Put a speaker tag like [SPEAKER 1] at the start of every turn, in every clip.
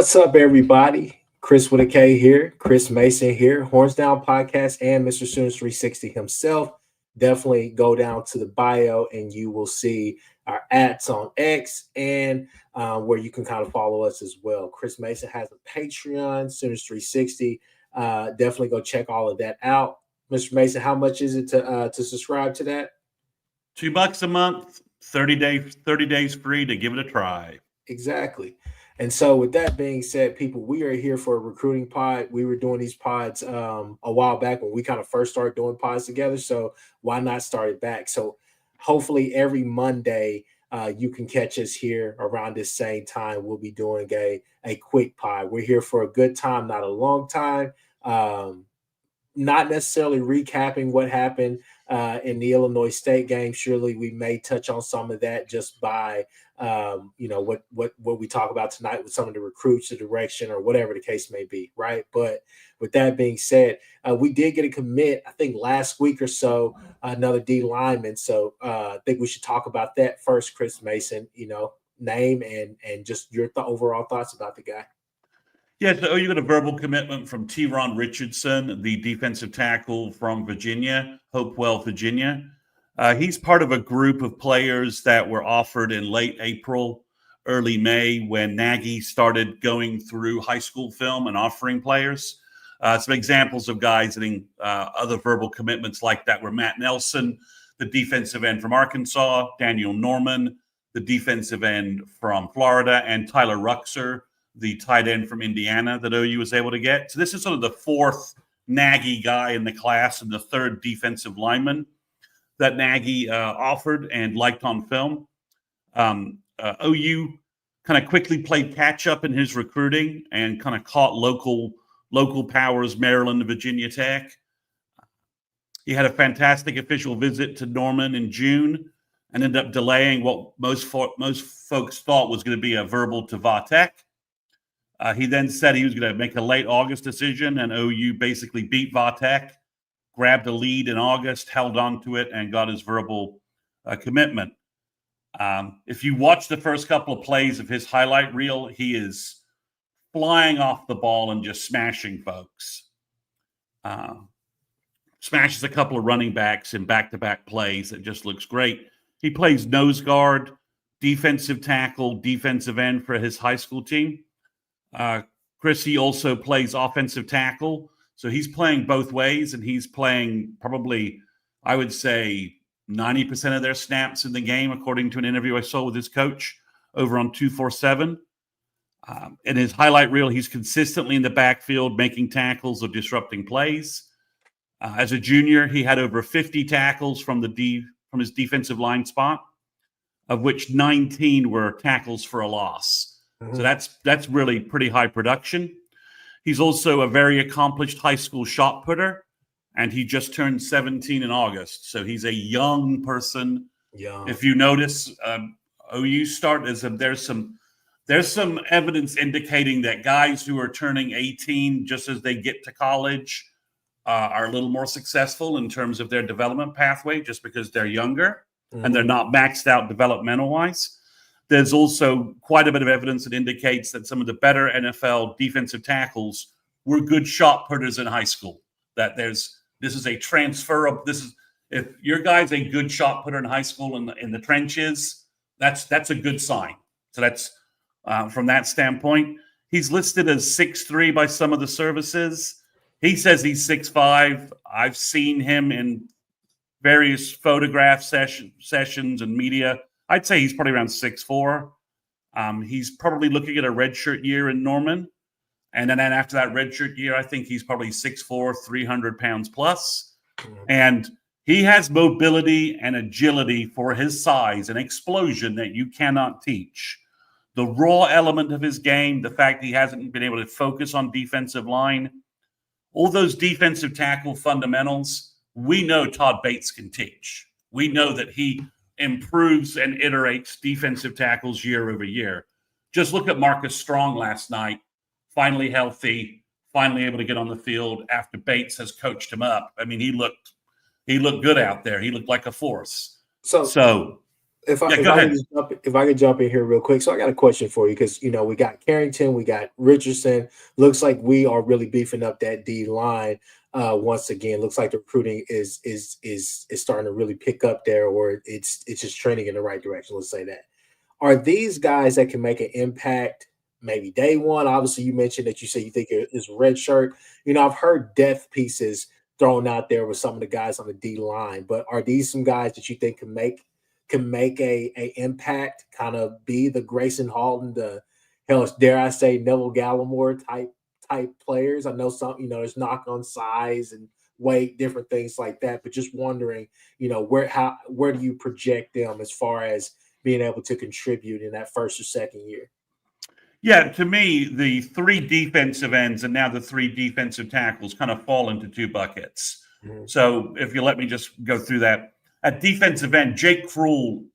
[SPEAKER 1] What's up, everybody? Chris with a K here, Chris Mason here, Horns Down Podcast, and Mr. Sooners 360 himself. Definitely go down to the bio and you will see our ads on X and where you can kind of follow us as well. Chris Mason has a Patreon, Sooners 360. Definitely go check all of that out. Mr. Mason, how much is it to subscribe to that?
[SPEAKER 2] $2 a month, 30 days free to give it a try.
[SPEAKER 1] Exactly. And so with that being said, people, we are here for a recruiting pod. We were doing these pods a while back when we kind of first started doing pods together. So why not start it back? So hopefully every Monday you can catch us here around this same time. We'll be doing a quick pod. We're here for a good time, not a long time. Not necessarily recapping what happened in the Illinois State game. Surely we may touch on some of that just by what we talk about tonight with some of the recruits, the direction, or whatever the case may be, right? But with that being said, we did get a commit, I think last week or so, another D lineman. So I think we should talk about that first, Chris Mason. Name and just your overall thoughts about the guy.
[SPEAKER 2] Yeah, so you got a verbal commitment from T-Ron Richardson, the defensive tackle from Virginia, Hopewell, Virginia. He's part of a group of players that were offered in late April, early May, when Nagy started going through high school film and offering players. Some examples of guys getting other verbal commitments like that were Matt Nelson, the defensive end from Arkansas, Daniel Norman, the defensive end from Florida, and Tyler Ruxer, the tight end from Indiana that OU was able to get. So this is sort of the fourth Nagy guy in the class and the third defensive lineman that Nagy offered and liked on film. OU kind of quickly played catch up in his recruiting and kind of caught local powers, Maryland and Virginia Tech. He had a fantastic official visit to Norman in June and ended up delaying what most folks thought was going to be a verbal to Va Tech. He then said he was going to make a late August decision, and OU basically beat Va Tech, grabbed a lead in August, held on to it, and got his verbal commitment. If you watch the first couple of plays of his highlight reel, he is flying off the ball and just smashing folks. Smashes a couple of running backs in back-to-back plays. It just looks great. He plays nose guard, defensive tackle, defensive end for his high school team. Chrissy also plays offensive tackle. So he's playing both ways, and he's playing probably, I would say, 90% of their snaps in the game, according to an interview I saw with his coach over on 247. In his highlight reel, he's consistently in the backfield making tackles or disrupting plays. As a junior, he had over 50 tackles from his defensive line spot, of which 19 were tackles for a loss. So that's really pretty high production. He's also a very accomplished high school shot putter, and he just turned 17 in August. So he's a young person.
[SPEAKER 1] Yeah.
[SPEAKER 2] If you notice, OU start there's some evidence indicating that guys who are turning 18 just as they get to college are a little more successful in terms of their development pathway, just because they're younger and they're not maxed out developmental wise. There's also quite a bit of evidence that indicates that some of the better NFL defensive tackles were good shot putters in high school. That this is a transfer of if your guy's a good shot putter in high school in the trenches, that's a good sign. So that's from that standpoint. He's listed as 6'3" by some of the services. He says he's 6'5". I've seen him in various photograph sessions and media. I'd say he's probably around 6'4". He's probably looking at a redshirt year in Norman. And then after that redshirt year, I think he's probably 6'4", 300 pounds plus. And he has mobility and agility for his size and explosion that you cannot teach. The raw element of his game, the fact he hasn't been able to focus on defensive line, all those defensive tackle fundamentals, we know Todd Bates can teach. We know that he improves and iterates defensive tackles year over year. Just look at Marcus Strong last night, finally healthy, finally able to get on the field after Bates has coached him up. I mean, he looked good out there. He looked like a force.
[SPEAKER 1] So If I
[SPEAKER 2] Yeah,
[SPEAKER 1] if
[SPEAKER 2] go
[SPEAKER 1] I could
[SPEAKER 2] ahead.
[SPEAKER 1] just jump in here real quick, so I got a question for you because we got Carrington, we got Richardson. Looks like we are really beefing up that D line. Once again, looks like the recruiting is starting to really pick up there, or it's just trending in the right direction. Let's say that. Are these guys that can make an impact maybe day one? Obviously, you mentioned that you say you think it is red shirt. I've heard death pieces thrown out there with some of the guys on the D line, but are these some guys that you think can make a impact, kind of be the Grayson Halton, the hell, dare I say Neville Gallimore type players? I know some, there's knock on size and weight, different things like that, but just wondering, where do you project them as far as being able to contribute in that first or second year?
[SPEAKER 2] Yeah, to me, the three defensive ends and now the three defensive tackles kind of fall into two buckets.
[SPEAKER 1] Mhm.
[SPEAKER 2] So if you let me just go through that. At defensive end, Jake Krull,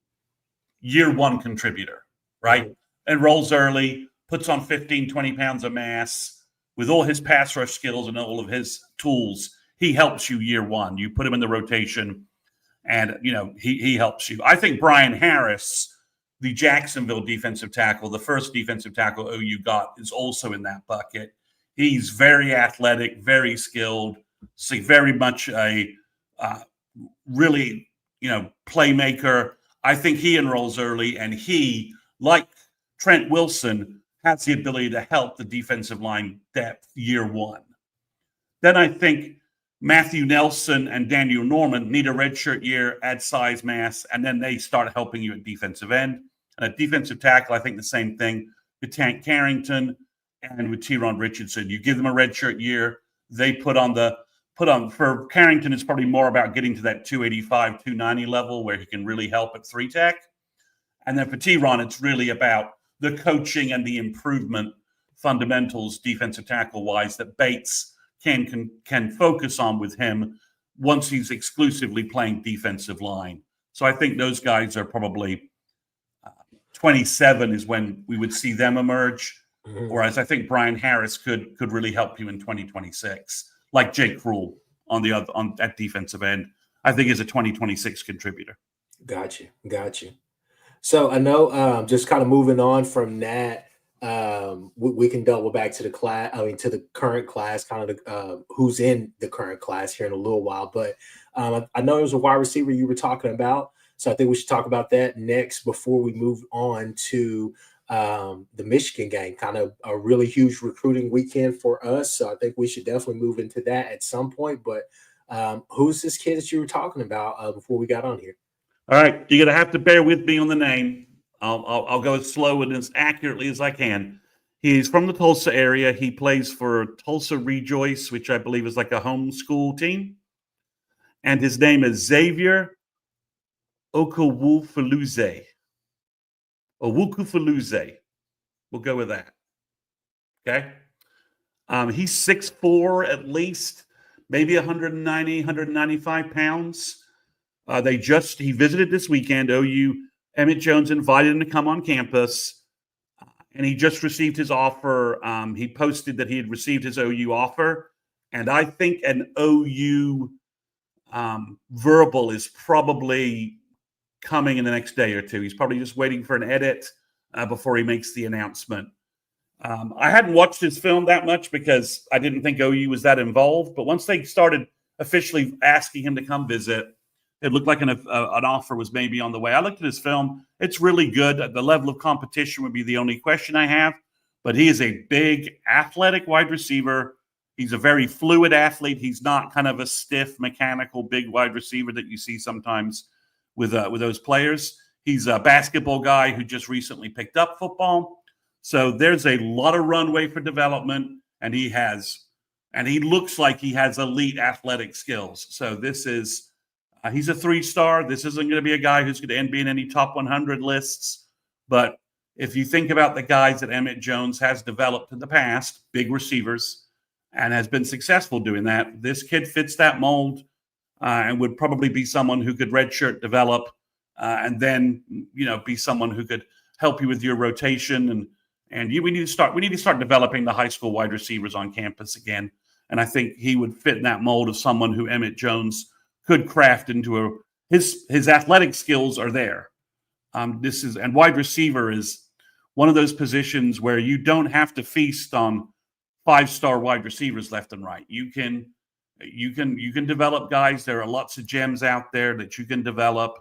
[SPEAKER 2] year one contributor, right?
[SPEAKER 1] Mhm.
[SPEAKER 2] Enrolls early, puts on 15, 20 pounds of mass. With all his pass rush skills and all of his tools, he helps you year one. You put him in the rotation, and he helps you. I think Brian Harris, the Jacksonville defensive tackle, the first defensive tackle OU got, is also in that bucket. He's very athletic, very skilled, very much a really playmaker. I think he enrolls early, and he, like Trent Wilson, has the ability to help the defensive line depth year one. Then I think Matthew Nelson and Daniel Norman need a redshirt year, add size, mass, and then they start helping you at defensive end. And at defensive tackle, I think the same thing with Tank Carrington and with Teron Richardson. You give them a redshirt year, they put on for Carrington, it's probably more about getting to that 285, 290 level where he can really help at three tech. And then for Teron, it's really about the coaching and the improvement fundamentals, defensive tackle wise, that Bates can focus on with him once he's exclusively playing defensive line. So I think those guys are probably 27 is when we would see them emerge.
[SPEAKER 1] Mhm.
[SPEAKER 2] Whereas I think Brian Harris could really help you in 2026, like Jake Krull at defensive end. I think is a 2026 contributor.
[SPEAKER 1] Got you. So I know, just kind of moving on from that, we can double back to the class. I mean, to the current class, kind of who's in the current class here in a little while. But I know there's a wide receiver you were talking about, so I think we should talk about that next before we move on to the Michigan game. Kind of a really huge recruiting weekend for us, so I think we should definitely move into that at some point. But who's this kid that you were talking about before we got on here?
[SPEAKER 2] All right, you're gonna have to bear with me on the name. I'll go as slow and as accurately as I can. He's from the Tulsa area. He plays for Tulsa Rejoice, which I believe is like a homeschool team. And his name is Xavier Okwuegbunam. Okwuegbunam. We'll go with that. Okay. He's 6'4" at least, maybe 190, 195 pounds. He visited this weekend. OU, Emmett Jones invited him to come on campus, and he just received his offer. He posted that he had received his OU offer, and I think an OU verbal is probably coming in the next day or two. He's probably just waiting for an edit before he makes the announcement. I hadn't watched his film that much because I didn't think OU was that involved, but once they started officially asking him to come visit, it looked like an offer was maybe on the way. I looked at his film. It's really good. The level of competition would be the only question I have, but he is a big, athletic wide receiver. He's a very fluid athlete. He's not kind of a stiff, mechanical, big wide receiver that you see sometimes with those players. He's a basketball guy who just recently picked up football. So there's a lot of runway for development, and he looks like he has elite athletic skills. So he's a 3-star. This isn't going to be a guy who's going to be in any top 100 lists. But if you think about the guys that Emmett Jones has developed in the past, big receivers, and has been successful doing that, this kid fits that mold and would probably be someone who could redshirt develop and then, be someone who could help you with your rotation. We need to start developing the high school wide receivers on campus again. And I think he would fit in that mold of someone who Emmett Jones could craft into his athletic skills are there, And wide receiver is one of those positions where you don't have to feast on 5-star wide receivers left and right. You can develop guys. There are lots of gems out there that you can develop,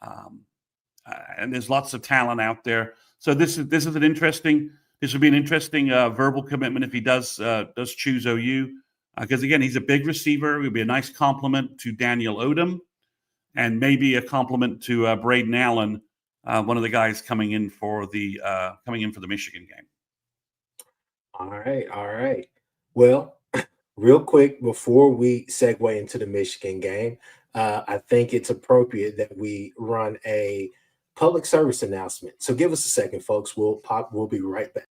[SPEAKER 2] and there's lots of talent out there. So this would be an interesting verbal commitment if he does choose OU, because again, he's a big receiver. It would be a nice compliment to Daniel Odom, and maybe a compliment to Braden Allen, one of the guys coming in for the Michigan game.
[SPEAKER 1] All right. Well, real quick before we segue into the Michigan game, I think it's appropriate that we run a public service announcement. So give us a second, folks. We'll be right back.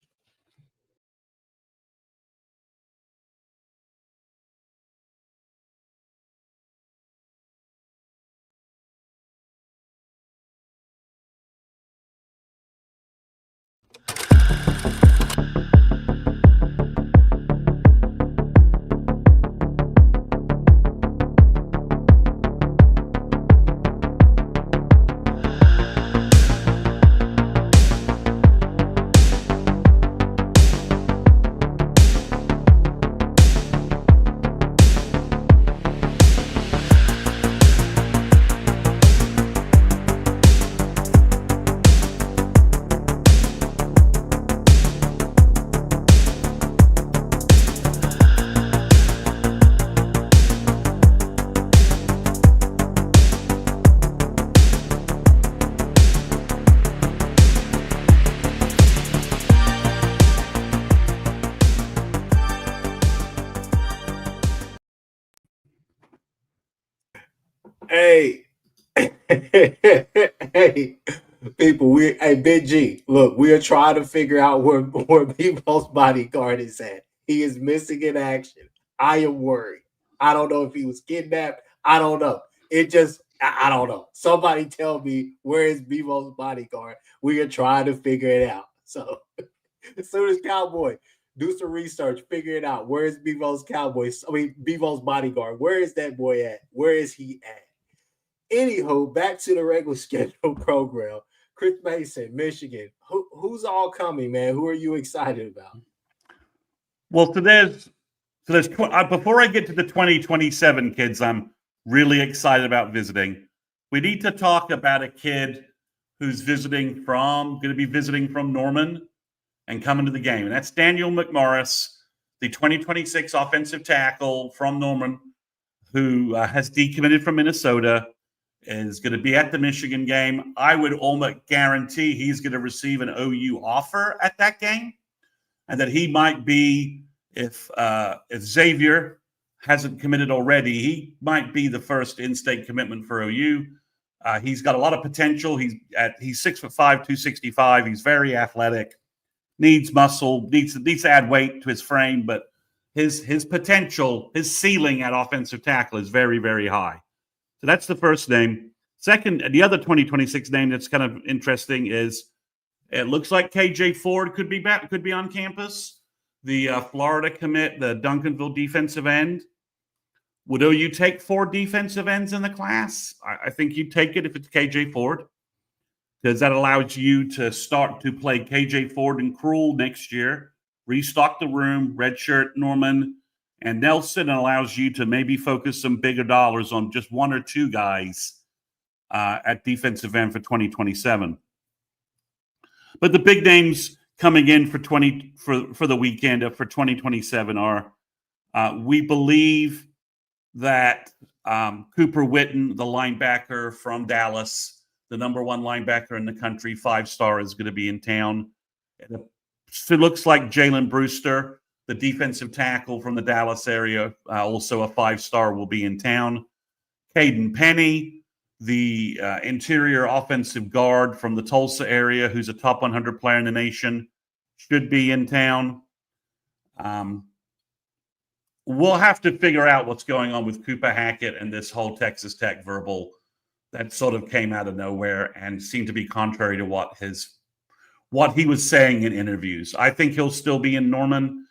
[SPEAKER 1] Hey, hey, people, Big G, look, we are trying to figure out where Bevo's bodyguard is at. He is missing in action. I am worried. I don't know if he was kidnapped. I don't know. I don't know. Somebody tell me, where is Bevo's bodyguard? We are trying to figure it out. So as soon as Cowboy, do some research, figure it out. Where is Bevo's bodyguard? Where is that boy at? Where is he at? Anywho, back to the regular schedule program. Chris Mason, Michigan. Who's all coming, man? Who are you excited about?
[SPEAKER 2] Well, before I get to the 2027 kids, I'm really excited about visiting. We need to talk about a kid who's going to be visiting from Norman and coming to the game. And that's Daniel McMorris, the 2026 offensive tackle from Norman, who has decommitted from Minnesota, is going to be at the Michigan game. I would almost guarantee he's going to receive an OU offer at that game, and that he might be, if Xavier hasn't committed already, he might be the first in-state commitment for OU. He's got a lot of potential. He's 6'5", 265. He's very athletic, needs muscle, needs to add weight to his frame, but his potential, his ceiling at offensive tackle is very, very high. So that's the first name. Second, the other 2026 name that's kind of interesting is, it looks like KJ Ford could be on campus. The Florida commit, the Duncanville defensive end. Would OU take 4 defensive ends in the class? I think you'd take it if it's KJ Ford, because that allows you to start to play KJ Ford and Krull next year, restock the room, redshirt Norman and Nelson, allows you to maybe focus some bigger dollars on just 1 or 2 guys at defensive end for 2027. But the big names coming in for the weekend for 2027 are, we believe that Cooper Witten, the linebacker from Dallas, the number 1 linebacker in the country, 5-star, is going to be in town. It looks like Jalen Brewster, the defensive tackle from the Dallas area, also a 5-star, will be in town. Caden Penny, the interior offensive guard from the Tulsa area, who's a top 100 player in the nation, should be in town. We'll have to figure out what's going on with Cooper Hackett and this whole Texas Tech verbal that sort of came out of nowhere and seemed to be contrary to what he was saying in interviews. I think he'll still be in Norman,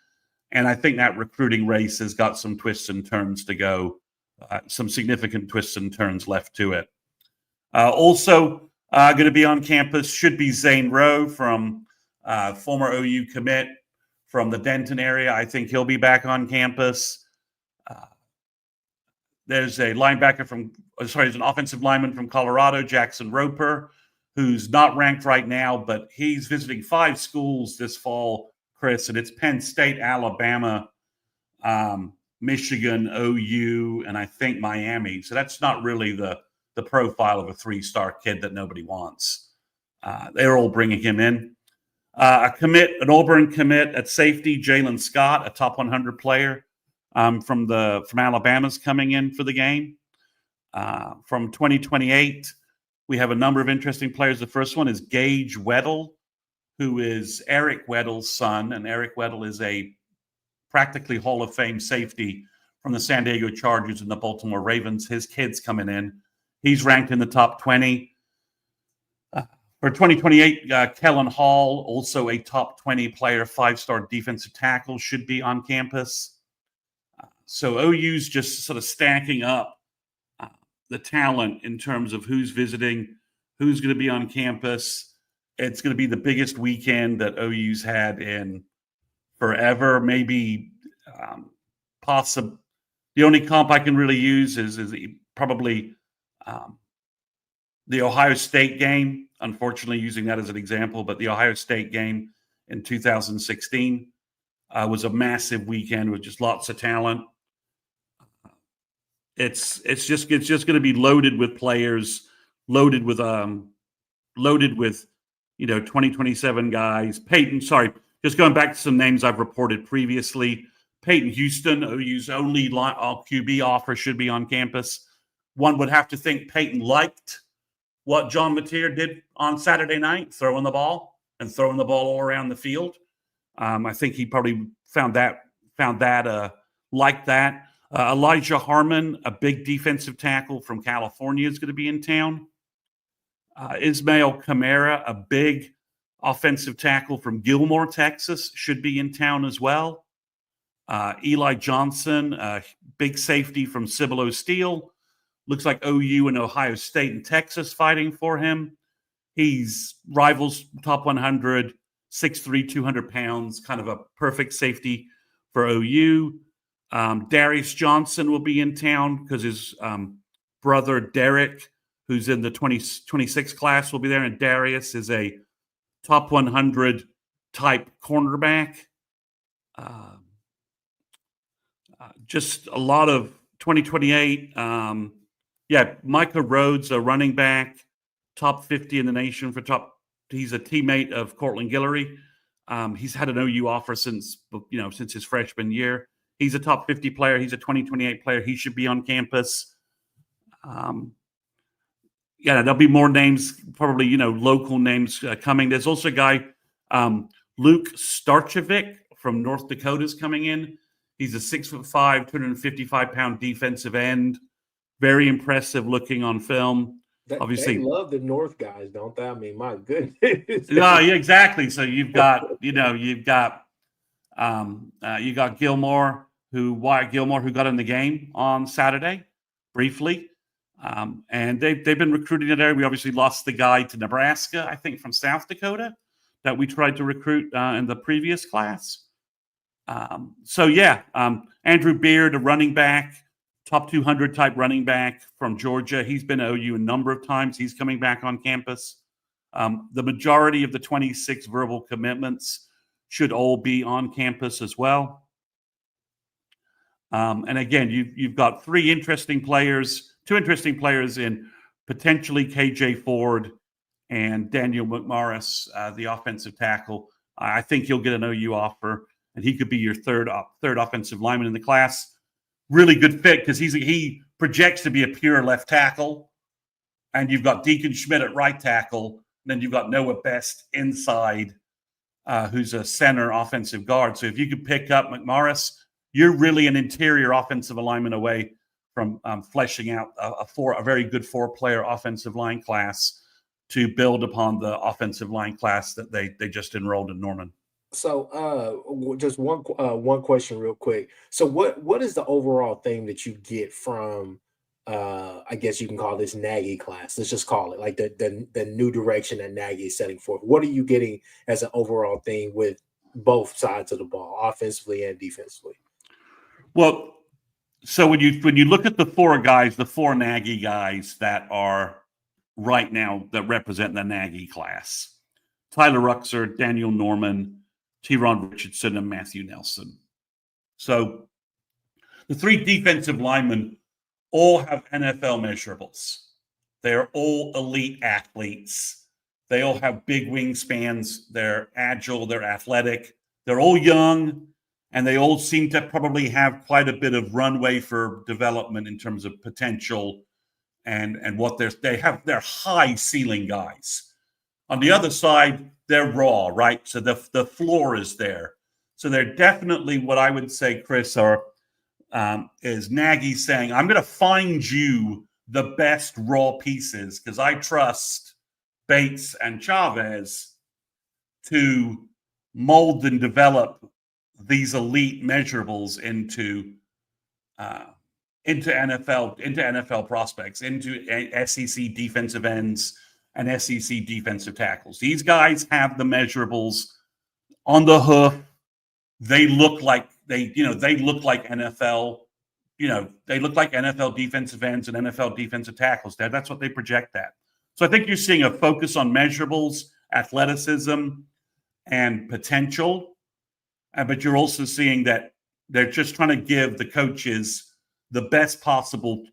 [SPEAKER 2] and I think that recruiting race has got some twists and turns to go, some significant twists and turns left to it. Also, Going to be on campus should be Zane Rowe from former OU commit from the Denton area. I think he'll be back on campus. There's a linebacker there's an offensive lineman from Colorado, Jackson Roper, who's not ranked right now, but he's visiting 5 schools this fall, Chris, and it's Penn State, Alabama, Michigan, OU, and I think Miami. So that's not really the profile of a 3-star kid that nobody wants. They're all bringing him in. An Auburn commit at safety, Jalen Scott, a top 100 player from Alabama's coming in for the game. From 2028, we have a number of interesting players. The first one is Gage Weddle, who is Eric Weddle's son, and Eric Weddle is a practically Hall of Fame safety from the San Diego Chargers and the Baltimore Ravens. His kid's coming in. He's ranked in the top 20. For 2028, Kellen Hall, also a top 20 player, 5-star defensive tackle, should be on campus. So OU's just sort of stacking up the talent in terms of who's visiting, who's going to be on campus. It's going to be the biggest weekend that OU's had in forever. Maybe possible. The only comp I can really use is probably the Ohio State game. Unfortunately, using that as an example, but the Ohio State game in 2016 was a massive weekend with just lots of talent. It's just going to be loaded with players, loaded with 2027 guys. Just going back to some names I've reported previously. Peyton Houston, OU's only QB offer, should be on campus. One would have to think Peyton liked what John Mateer did on Saturday night, throwing the ball all around the field. I think he probably found that like that. Elijah Harmon, a big defensive tackle from California, is going to be in town. Ismail Kamara, a big offensive tackle from Gilmore, Texas, should be in town as well. Eli Johnson, a big safety from Cibolo Steel. Looks like OU and Ohio State and Texas fighting for him. He's rivals top 100, 6'3", 200 pounds, kind of a perfect safety for OU. Darius Johnson will be in town because his brother Derek, who's in the 2026 class, will be there. And Darius is a top 100 type cornerback. Just a lot of 2028. Micah Rhodes, a running back, top 50 in the nation for top. He's a teammate of Cortland Guillory. He's had an OU offer since his freshman year. He's a top 50 player. He's a 2028 player. He should be on campus. There'll be more names, probably, local names coming. There's also a guy, Luke Starchevic from North Dakota is coming in. He's a 6'5", 255-pound defensive end. Very impressive looking on film. Obviously,
[SPEAKER 1] they love the North guys, don't they? I mean, my goodness.
[SPEAKER 2] Yeah, exactly. So you've got Gilmore, who got in the game on Saturday briefly, and they've been recruiting it there. We obviously lost the guy to Nebraska, I think, from South Dakota that we tried to recruit in the previous class. Andrew Beard, a running back, top 200 type running back from Georgia. He's been at OU a number of times. He's coming back on campus. The majority of the 26 verbal commitments should all be on campus as well. And again, you've got two interesting players in potentially KJ Ford and Daniel McMorris, the offensive tackle. I think he'll get an OU offer, and he could be your third offensive lineman in the class. Really good fit because he projects to be a pure left tackle, and you've got Deacon Schmidt at right tackle, and then you've got Noah Best inside, who's a center offensive guard. So if you could pick up McMorris, you're really an interior offensive alignment away from fleshing out a very good 4-player offensive line class to build upon the offensive line class that they just enrolled in Norman.
[SPEAKER 1] So, just one question real quick. So what is the overall theme that you get from I guess you can call this Nagy class. Let's just call it like the new direction that Nagy is setting forth. What are you getting as an overall thing with both sides of the ball, offensively and defensively?
[SPEAKER 2] Well, so when you look at the four Nagy guys that are right now that represent the Nagy class: Tyler Ruxer, Daniel Norman, T-Ron Richardson, and Matthew Nelson. So the three defensive linemen all have NFL measurables. They're all elite athletes. They all have big wingspans. They're agile. They're athletic. They're all young, and they all seem to probably have quite a bit of runway for development in terms of potential and what they're high ceiling guys. On the other side, they're raw, right? So the floor is there. So they're definitely what I would say, Chris, is Nagy saying, I'm going to find you the best raw pieces because I trust Bates and Chavez to mold and develop these elite measurables into NFL prospects, into SEC defensive ends and SEC defensive tackles. These guys have the measurables on the hoof. They look like they look like NFL. They look like NFL defensive ends and NFL defensive tackles. That's what they project at. So I think you're seeing a focus on measurables, athleticism, and potential. But you're also seeing that they're just trying to give the coaches the best possible,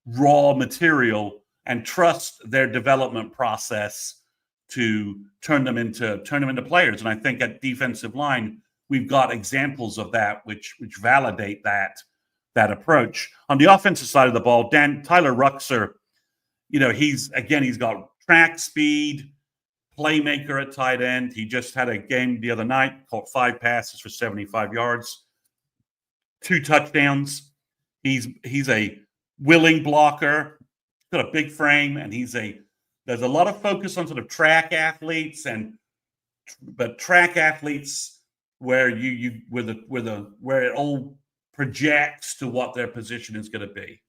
[SPEAKER 2] raw material and trust their development process to turn them into players. And I think at defensive line, we've got examples of that which validate that approach. On the offensive side of the ball, Tyler Ruxer, he's got track speed, playmaker at tight end. He just had a game the other night, caught 5 passes for 75 yards, 2 touchdowns. He's a willing blocker, got a big frame, and there's a lot of focus on sort of track athletes, but track athletes where where it all projects to what their position is going to be.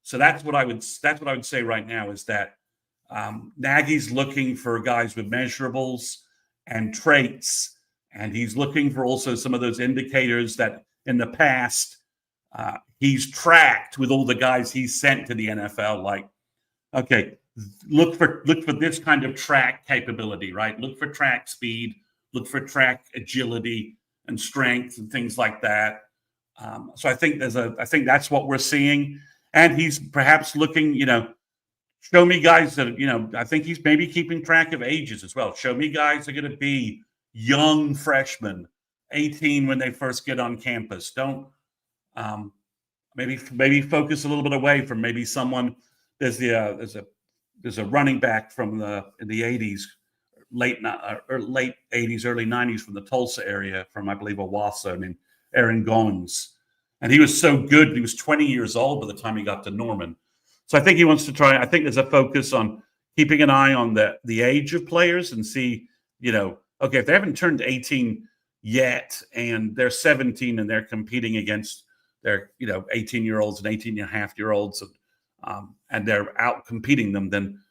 [SPEAKER 2] So that's what I would say right now is that Nagy's looking for guys with measurables and traits, and he's looking for also some of those indicators that in the past he's tracked with all the guys he's sent to the NFL. Like, okay, look for this kind of track capability, right? Look for track speed, look for track agility and strength and things like that. So I think that's what we're seeing, and he's perhaps looking, show me guys that, I think he's maybe keeping track of ages as well. Show me guys that are going to be young freshmen, 18 when they first get on campus. Don't maybe focus a little bit away from maybe someone. There's a running back from in the 80s, late 80s, early 90s from the Tulsa area, from I believe Owasso, named Aaron Goins. And he was so good. He was 20 years old by the time he got to Norman. So I think he wants to try. I think there's a focus on keeping an eye on the age of players and see, okay, if they haven't turned 18 yet and they're 17 and they're competing against their, 18-year-olds and 18-and-a-half-year-olds and they're out competing them, then,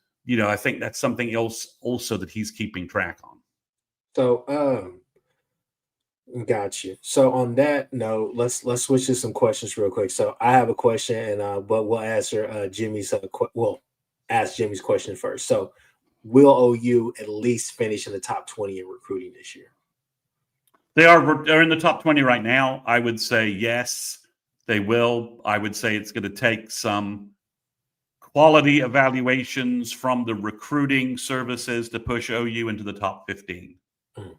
[SPEAKER 2] I think that's something else also that he's keeping track on.
[SPEAKER 1] So, got you. So on that note, let's switch to some questions real quick. So I have a question, and but we'll answer Jimmy's. We'll ask Jimmy's question first. So, will OU at least finish in the top 20 in recruiting this year?
[SPEAKER 2] They're in the top 20 right now. I would say yes, they will. I would say it's going to take some quality evaluations from the recruiting services to push OU into the top 15.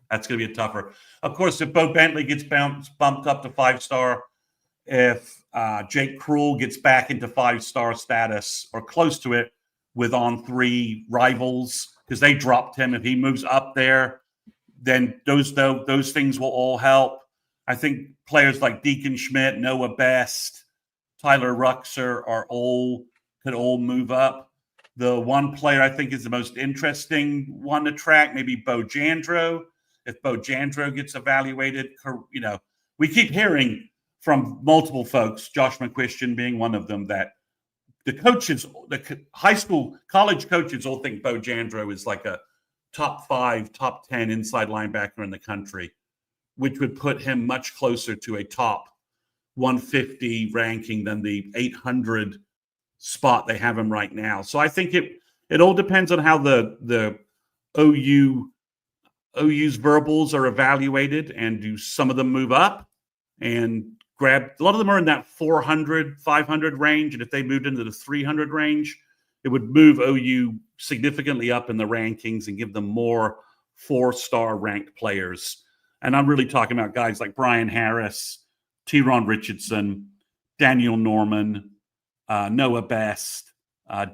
[SPEAKER 2] That's going to be a tougher. Of course, if Bo Bentley gets bumped up to 5-star, if Jake Krull gets back into 5-star status or close to it with On3 rivals, because they dropped him, if he moves up there, then those things will all help. I think players like Deacon Schmidt, Noah Best, Tyler Ruxer could all move up. The one player I think is the most interesting one to track, maybe Bo Jandro. If Bo Jandro gets evaluated, we keep hearing from multiple folks, Josh McCuistion being one of them, that the coaches, high school, college coaches all think Bo Jandro is like a top 5, top 10 inside linebacker in the country, which would put him much closer to a top 150 ranking than the 800 spot they have him right now. So I think it all depends on how the OU's verbals are evaluated, and do some of them move up and grab. A lot of them are in that 400, 500 range, and if they moved into the 300 range, it would move OU significantly up in the rankings and give them more 4-star ranked players. And I'm really talking about guys like Brian Harris, Teron Richardson, Daniel Norman, Noah Best,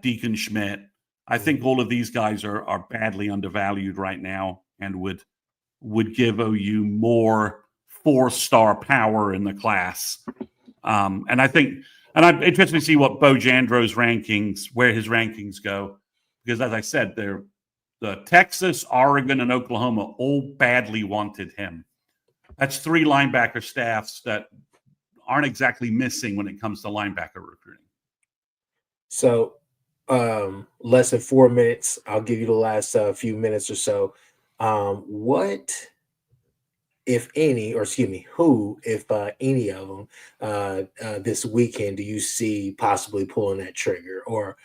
[SPEAKER 2] Deacon Schmidt. I think all of these guys are badly undervalued right now, and would give OU more 4-star power in the class. And I'm interested to see what Bo Jandro's rankings, where his rankings go, because as I said, the Texas, Oregon, and Oklahoma all badly wanted him. That's 3 linebacker staffs that aren't exactly missing when it comes to linebacker recruiting.
[SPEAKER 1] So less than 4 minutes. I'll give you the last few minutes or so. What, if any, or excuse me, who, if any of them, this weekend do you see possibly pulling that trigger, or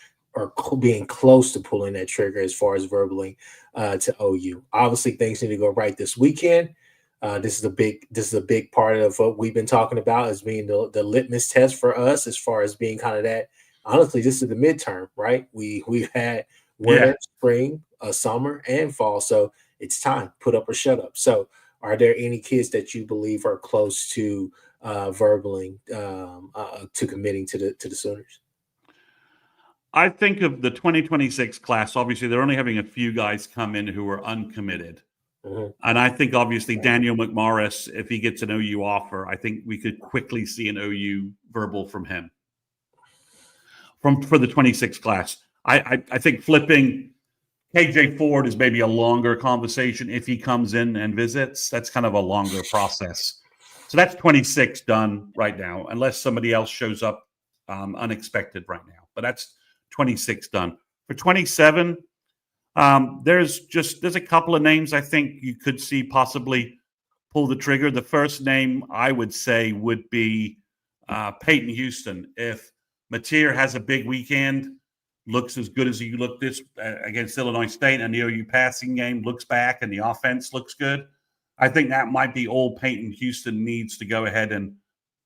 [SPEAKER 1] being close to pulling that trigger as far as verbaling to OU? Obviously, things need to go right this weekend. This is a big part of what we've been talking about as being the litmus test for us, as far as being kind of that. Honestly, this is the midterm, right? We've had winter, spring, summer, and fall, so it's time, put up or shut up. So, are there any kids that you believe are close to verbaling to committing to the Sooners?
[SPEAKER 2] I think of the 2026 class. Obviously, they're only having a few guys come in who are uncommitted.
[SPEAKER 1] Mm-hmm.
[SPEAKER 2] And I think obviously Daniel McMorris, if he gets an OU offer, I think we could quickly see an OU verbal from him for the 26 class. I think flipping KJ Ford is maybe a longer conversation. If he comes in and visits, that's kind of a longer process. So that's 26 done right now, unless somebody else shows up unexpected right now. But that's 26 done. For 27, there's a couple of names I think you could see possibly pull the trigger. The first name I would say would be Peyton Houston. If Mateer has a big weekend, looks as good as he looked this against Illinois State, and the OU passing game looks back and the offense looks good, I think that might be all Peyton Houston needs to go ahead and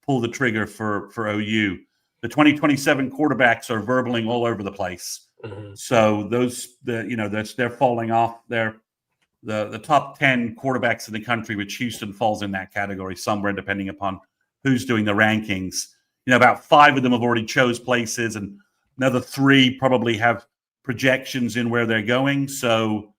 [SPEAKER 2] pull the trigger for OU. The 2027 quarterbacks are verbaling all over the place. Mm-hmm. So they're falling off. They're the top 10 quarterbacks in the country, which Houston falls in that category somewhere, depending upon who's doing the rankings. About 5 of them have already chose places, and another 3 probably have projections in where they're going. So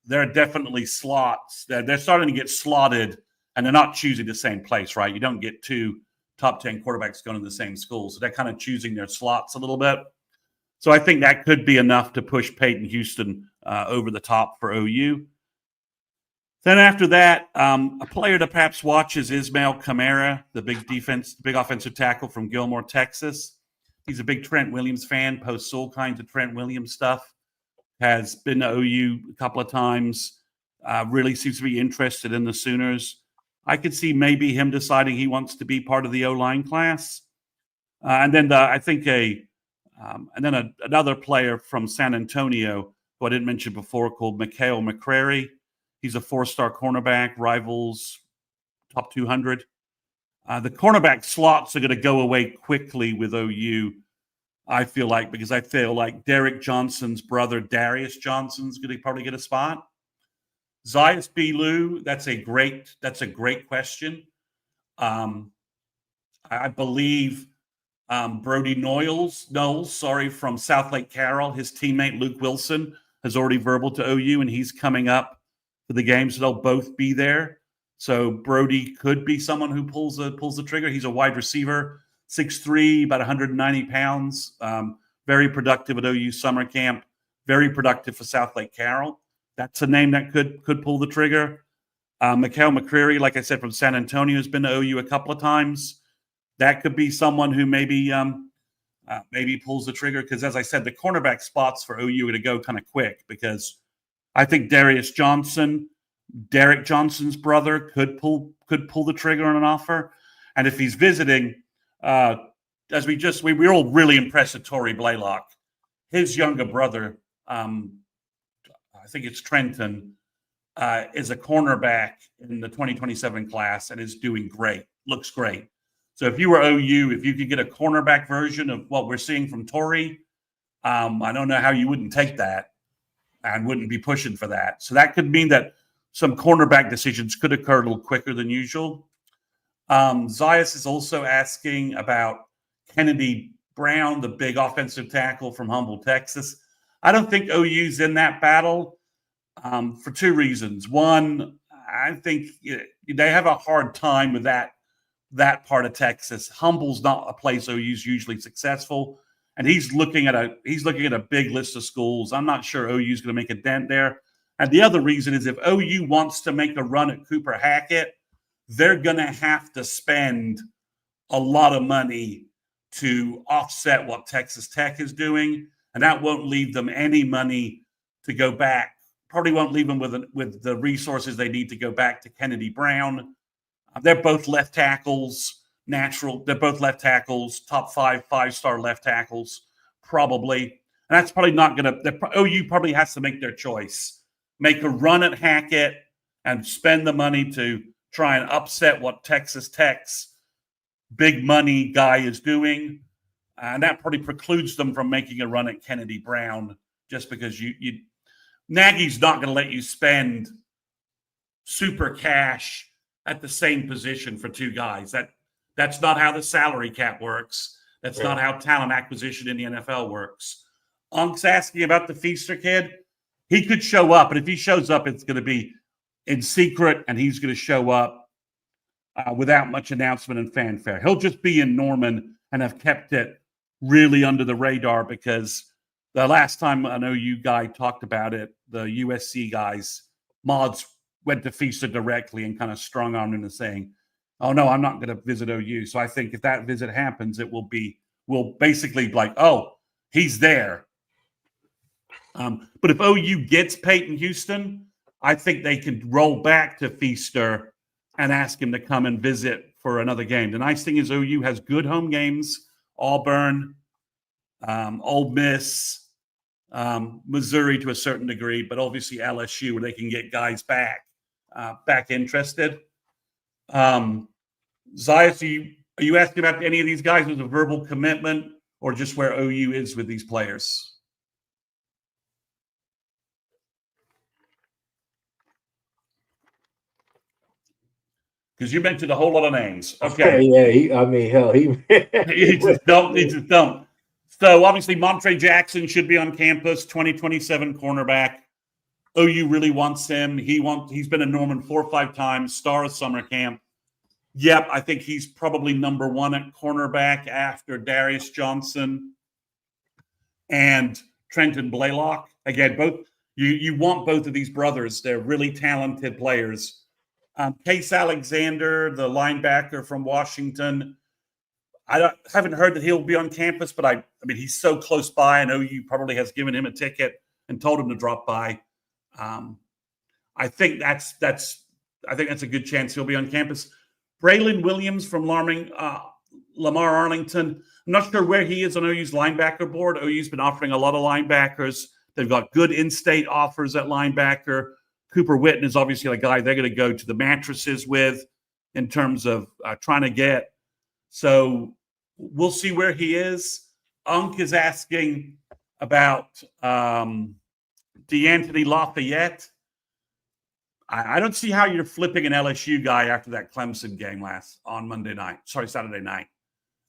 [SPEAKER 2] there are definitely slots. They're starting to get slotted, and they're not choosing the same place, right? You don't get 2 top 10 quarterbacks going to the same school. So they're kind of choosing their slots a little bit. So I think that could be enough to push Peyton Houston over the top for OU. Then after that, a player to perhaps watch is Ismail Kamara, the big offensive tackle from Gilmore, Texas. He's a big Trent Williams fan, posts all kinds of Trent Williams stuff, has been to OU a couple of times, really seems to be interested in the Sooners. I could see maybe him deciding he wants to be part of the O-line class. And then another player from San Antonio, who I didn't mention before, called Mikael McCrary. He's a 4-star cornerback, rivals top 200. The cornerback slots are going to go away quickly with OU, I feel like, because I feel like Derek Johnson's brother, Darius Johnson's going to probably get a spot. Zias Belu, that's a great question. I believe Brody Knowles, from South Lake Carroll, his teammate Luke Wilson has already verbal to OU, and he's coming up for the game, so they'll both be there. So Brody could be someone who pulls the trigger. He's a wide receiver, 6'3", about 190 pounds. Very productive at OU summer camp. Very productive for South Lake Carroll. That's a name that could pull the trigger. Mikael McCreary, like I said, from San Antonio, has been to OU a couple of times. That could be someone who maybe maybe pulls the trigger. Because as I said, the cornerback spots for OU are going to go kind of quick, because I think Darius Johnson, Derek Johnson's brother, could pull the trigger on an offer. And if he's visiting, as we were all really impressed with Torrey Blaylock. His younger brother, I think it's Trenton, is a cornerback in the 2027 class and is doing great, looks great. So if you were OU, if you could get a cornerback version of what we're seeing from Torrey, I don't know how you wouldn't take that and wouldn't be pushing for that. So that could mean that some cornerback decisions could occur a little quicker than usual. Zayas is also asking about Kennedy Brown, the big offensive tackle from Humble, Texas. I don't think OU's in that battle for two reasons. One, I think they have a hard time with that part of Texas. Humble's not a place OU's usually successful, and he's looking at a big list of schools. I'm not sure OU's going to make a dent there. And the other reason is if OU wants to make a run at Cooper Hackett, they're going to have to spend a lot of money to offset what Texas Tech is doing, and that won't leave them any money to go back. Probably won't leave them with the resources they need to go back to Kennedy Brown. They're both left tackles, They're both left tackles, top five-star left tackles, probably. And that's probably not going to – OU probably has to make their choice. Make a run at Hackett and spend the money to try and upset what Texas Tech's big money guy is doing. And that probably precludes them from making a run at Kennedy Brown, just because Nagy's not going to let you spend super cash at the same position for two guys. That's not how the salary cap works. That's not how talent acquisition in the NFL works. Unk's asking about the Feaster kid. He could show up, but if he shows up, it's going to be in secret, and he's going to show up without much announcement and fanfare. He'll just be in Norman and have kept it really under the radar, because the last time an OU guy talked about it, the USC guys, Mods, went to Feaster directly and kind of strong-armed him into saying, oh, no, I'm not going to visit OU. So I think if that visit happens, we'll basically be like, oh, he's there. But if OU gets Peyton Houston, I think they can roll back to Feaster and ask him to come and visit for another game. The nice thing is OU has good home games: Auburn, Ole Miss, Missouri to a certain degree, but obviously LSU, where they can get guys back interested. Zayas, are you asking about any of these guys with a verbal commitment, or just where OU is with these players? Because you mentioned a whole lot of names. Okay.
[SPEAKER 1] Yeah, he
[SPEAKER 2] just don't. So obviously Montre Jackson should be on campus, 2027 cornerback. OU really wants him. He's been in Norman 4 or 5 times, star of summer camp. Yep, I think he's probably number one at cornerback after Darius Johnson and Trenton Blaylock. Again, both you want both of these brothers. They're really talented players. Case Alexander, the linebacker from Washington, I haven't heard that he'll be on campus, but I mean, he's so close by. I know OU probably has given him a ticket and told him to drop by. I think that's a good chance he'll be on campus. Braylon Williams from Lamar Arlington. I'm not sure where he is on OU's linebacker board. OU's been offering a lot of linebackers. They've got good in-state offers at linebacker. Cooper Witten is obviously a guy they're going to go to the mattresses with in terms of trying to get. So we'll see where he is. Unk is asking about DeAnthony Lafayette. I don't see how you're flipping an LSU guy after that Clemson game Saturday night.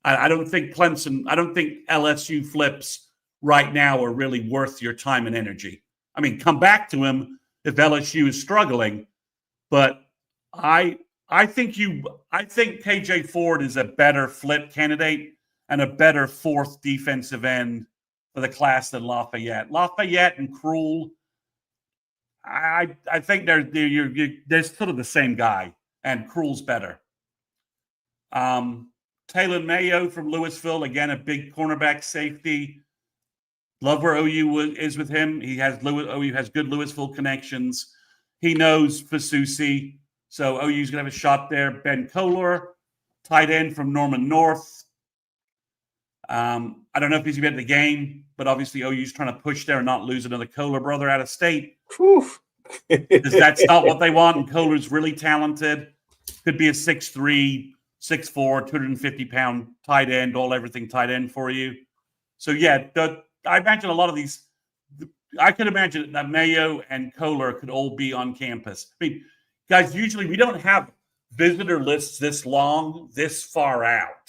[SPEAKER 2] I don't think LSU flips right now are really worth your time and energy. I mean, come back to him if LSU is struggling, but I think KJ Ford is a better flip candidate and a better fourth defensive end for the class than Lafayette. Lafayette and Krul, I think they're sort of the same guy, and Krul's better. Taylor Mayo from Louisville, again, a big cornerback safety. Love where OU is with him. OU has good Louisville connections. He knows Fasusi, so OU's going to have a shot there. Ben Kohler, tight end from Norman North. I don't know if he's going to be at the game, but obviously OU's trying to push there and not lose another Kohler brother out of state. Because that's not what they want, and Kohler's really talented. Could be a 6'3", 6'4", 250-pound tight end, everything tight end for you. So, yeah, I imagine a lot of these – I could imagine that Mayo and Kohler could all be on campus. I mean, guys, usually we don't have visitor lists this long, this far out.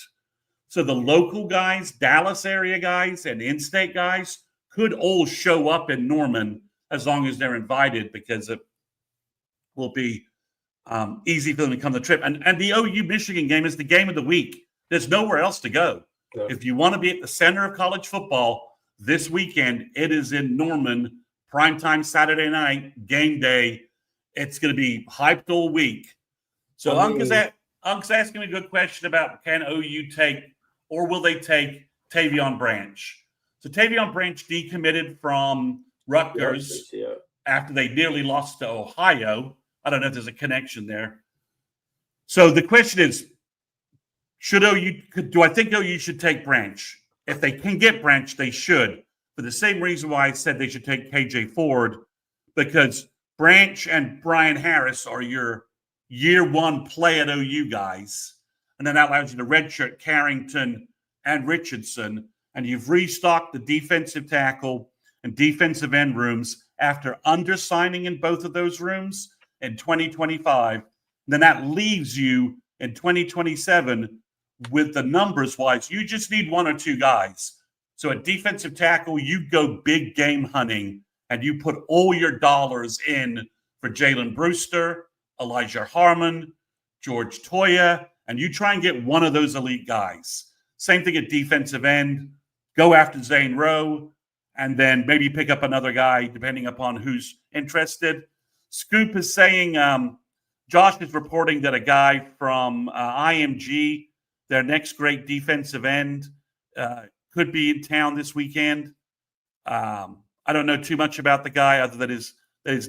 [SPEAKER 2] So the local guys, Dallas area guys, and in-state guys could all show up in Norman as long as they're invited, because it will be easy for them to come to the trip. And the OU-Michigan game is the game of the week. There's nowhere else to go. Yeah. If you want to be at the center of college football this weekend, it is in Norman, primetime Saturday night, game day. It's going to be hyped all week. So Unc's asking me a good question about, can OU take, or will they take, Tavion Branch? So Tavion Branch decommitted from Rutgers after they nearly lost to Ohio. I don't know if there's a connection there. So the question is, do I think OU should take Branch? If they can get Branch, they should. For the same reason why I said they should take KJ Ford, because Branch and Brian Harris are your year one play at OU guys. And then that allows you to redshirt Carrington and Richardson. And you've restocked the defensive tackle and defensive end rooms after undersigning in both of those rooms in 2025. Then that leaves you in 2027 with the numbers wise. You just need one or two guys. So at defensive tackle, you go big game hunting and you put all your dollars in for Jalen Brewster, Elijah Harmon, George Toya, and you try and get one of those elite guys. Same thing at defensive end. Go after Zane Rowe, and then maybe pick up another guy depending upon who's interested. Scoop is saying, Josh is reporting that a guy from IMG, their next great defensive end, could be in town this weekend. I don't know too much about the guy other than his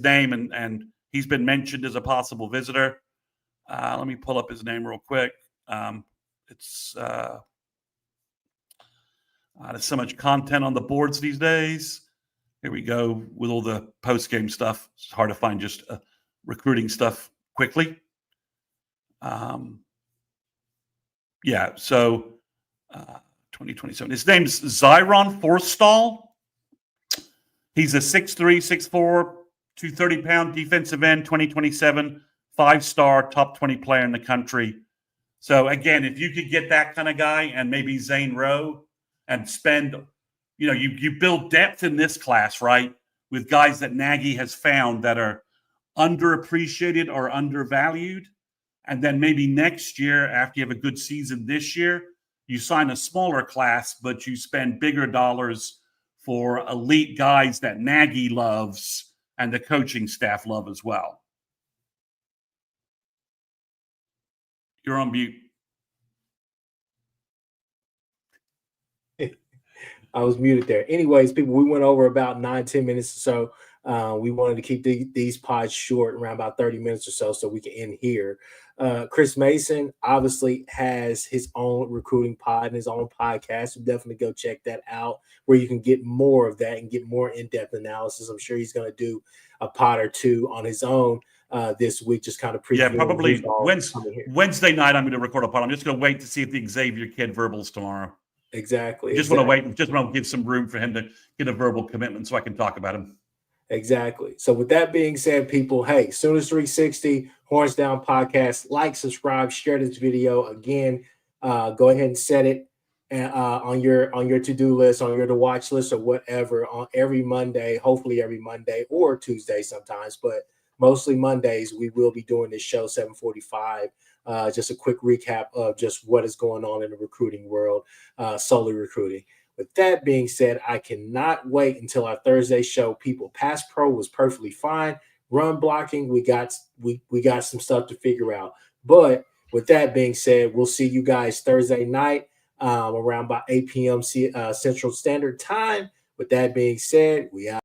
[SPEAKER 2] name, and he's been mentioned as a possible visitor. Let me pull up his name real quick. There's so much content on the boards these days. Here we go with all the post-game stuff. It's hard to find just recruiting stuff quickly. So 2027. His name's Zyron Forstall. He's a 6'3", 6'4", 230-pound defensive end, 2027, 5-star, top 20 player in the country. So, again, if you could get that kind of guy and maybe Zane Rowe and spend, you build depth in this class, right, with guys that Nagy has found that are underappreciated or undervalued. And then maybe next year, after you have a good season this year, you sign a smaller class, but you spend bigger dollars for elite guys that Nagy loves and the coaching staff love as well. You're on mute.
[SPEAKER 1] I was muted there. Anyways, people, we went over about 9-10 minutes or so. We wanted to keep these pods short, around about 30 minutes or so we can end here. Chris Mason obviously has his own recruiting pod and his own podcast. So definitely go check that out, where you can get more of that and get more in-depth analysis. I'm sure he's going to do a pod or two on his own this week, just kind of previewing.
[SPEAKER 2] Yeah, probably Wednesday night I'm going to record a pod. I'm just going to wait to see if the Xavier kid verbals tomorrow.
[SPEAKER 1] Exactly.
[SPEAKER 2] Want to wait. Just want to give some room for him to get a verbal commitment so I can talk about him.
[SPEAKER 1] Exactly. So with that being said, people, hey, Sooners 360, Horns Down Podcast, like, subscribe, share this video. Again, go ahead and set it on your to-do list, on your to-watch list, or whatever, on every Monday, hopefully every Monday or Tuesday sometimes, but mostly Mondays, we will be doing this show, 7:45. Just a quick recap of just what is going on in the recruiting world, solely recruiting. With that being said, I cannot wait until our Thursday show. People, pass pro was perfectly fine. Run blocking, we got some stuff to figure out. But with that being said, we'll see you guys Thursday night around about 8 p.m. Central Standard Time. With that being said, we out.